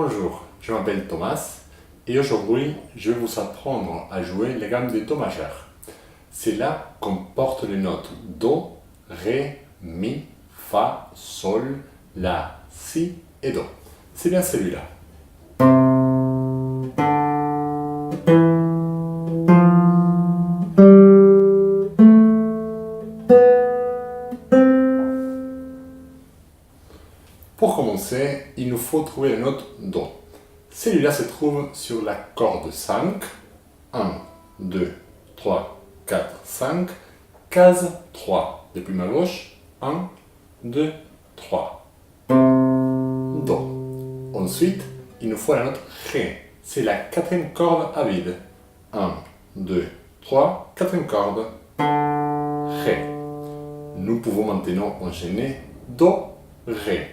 Bonjour, je m'appelle Thomas et aujourd'hui je vais vous apprendre à jouer la gamme de Do majeur. Cela comporte les notes Do, Ré, Mi, Fa, Sol, La, Si et Do. C'est bien celui-là. Pour commencer, il nous faut trouver la note Do. Celui-là se trouve sur la corde 5. 1, 2, 3, 4, 5. Case 3. Depuis ma gauche, 1, 2, 3. Do. Ensuite, il nous faut la note Ré. C'est la quatrième corde à vide. 1, 2, 3, quatrième corde. Ré. Nous pouvons maintenant enchaîner Do, Ré.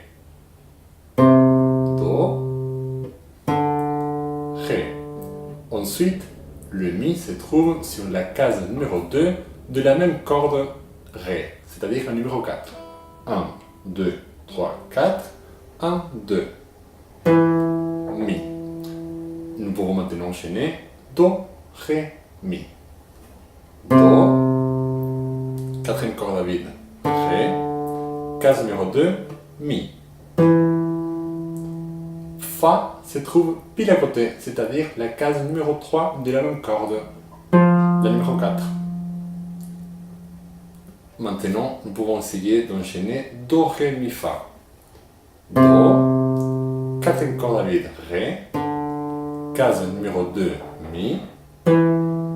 Do, Ré. Ensuite, le Mi se trouve sur la case numéro 2 de la même corde Ré, c'est-à-dire le numéro 4. 1, 2, 3, 4. 1, 2. Mi. Nous pouvons maintenant enchaîner Do, Ré, Mi. Do, quatrième corde à vide, Ré, case numéro 2, Mi. Fa se trouve pile à côté, c'est-à-dire la case numéro 3 de la même corde, la numéro 4. Maintenant, nous pouvons essayer d'enchaîner Do, Ré, Mi, Fa. Do, quatrième corde à vide, Ré, case numéro 2, Mi,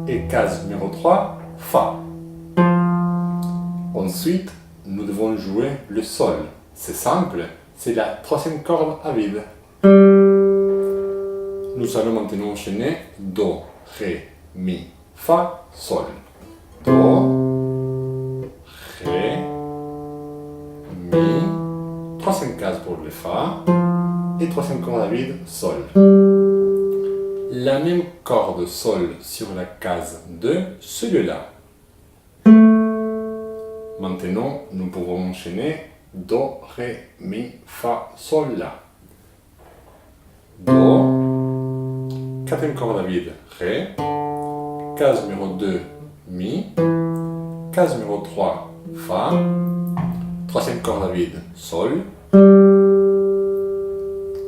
et case numéro 3, Fa. Ensuite, nous devons jouer le Sol. C'est simple, c'est la troisième corde à vide. Nous allons maintenant enchaîner Do, Ré, Mi, Fa, Sol. Do, Ré, Mi, troisième case pour le Fa, et troisième corde à vide, Sol. La même corde Sol sur la case 2, celui-là. Maintenant, nous pouvons enchaîner Do, Ré, Mi, Fa, Sol, La. Do, quatrième corde à vide, Ré, case numéro 2, Mi, case numéro 3, Fa, troisième corde à vide, Sol,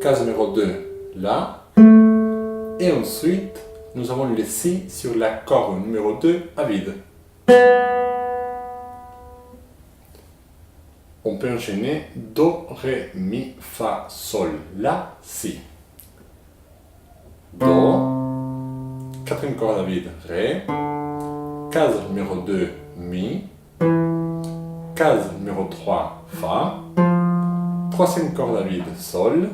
case numéro 2, La, et ensuite nous avons le Si sur la corde numéro 2 à vide. On peut enchaîner Do, Ré, Mi, Fa, Sol, La, Si. Do, quatrième corde à vide, Ré, case numéro 2, Mi, case numéro 3, Fa, troisième corde à vide, Sol,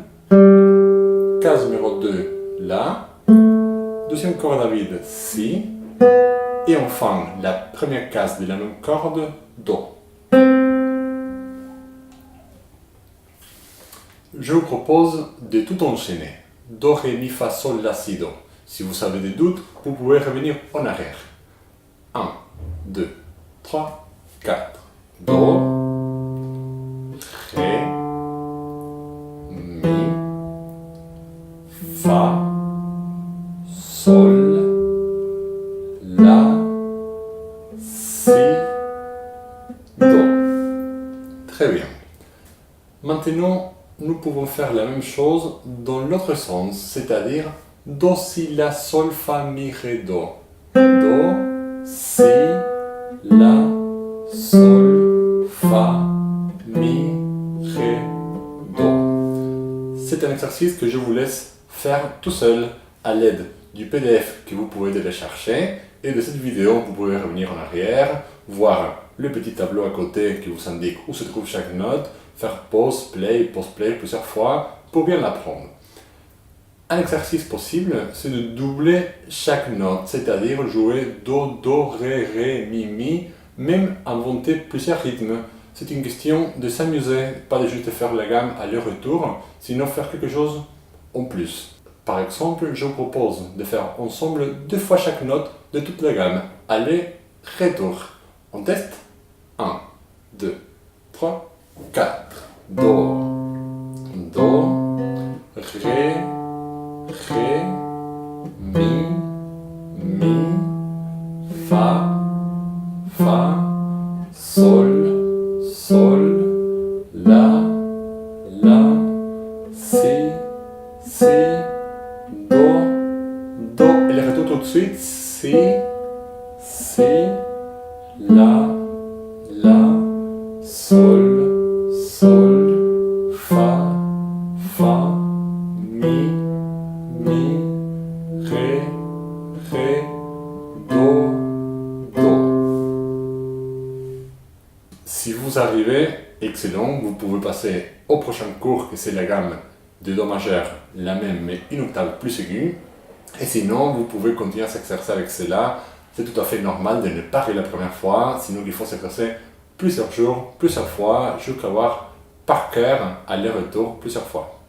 case numéro 2, La, deuxième corde à vide, Si, et enfin la première case de la même corde, Do. Je vous propose de tout enchaîner. Do, Ré, Mi, Fa, Sol, La, Si, Do. Si vous avez des doutes, vous pouvez revenir en arrière. 1, 2, 3, 4. Do, Ré, Mi, Fa, Sol, La, Si, Do. Très bien. Maintenant, nous pouvons faire la même chose dans l'autre sens, c'est-à-dire Do, Si, La, Sol, Fa, Mi, Ré, Do. Do, Si, La, Sol, Fa, Mi, Ré, Do. C'est un exercice que je vous laisse faire tout seul à l'aide du PDF que vous pouvez télécharger et de cette vidéo vous pouvez revenir en arrière, voir le petit tableau à côté qui vous indique où se trouve chaque note, faire pause, play plusieurs fois pour bien l'apprendre. Un exercice possible, c'est de doubler chaque note, c'est-à-dire jouer Do, Do, Ré, Ré, Mi, Mi, même inventer plusieurs rythmes. C'est une question de s'amuser, pas de juste faire la gamme aller-retour, sinon faire quelque chose en plus. Par exemple, je vous propose de faire ensemble 2 fois chaque note de toute la gamme. Aller-retour. On teste 1, 2, 3, 4. Do, Do, Ré, sol, sol, la, si, do, do. Et le retour tout de suite, si, la, sol, sol, fa, mi, ré, do, do. Si vous arrivez, excellent, vous pouvez passer au prochain cours, que c'est la gamme de Do majeur, la même mais une octave plus aiguë. Et sinon, vous pouvez continuer à s'exercer avec cela. C'est tout à fait normal de ne pas arriver la première fois, sinon il faut s'exercer plusieurs jours, plusieurs fois, jusqu'à avoir par cœur aller-retour plusieurs fois.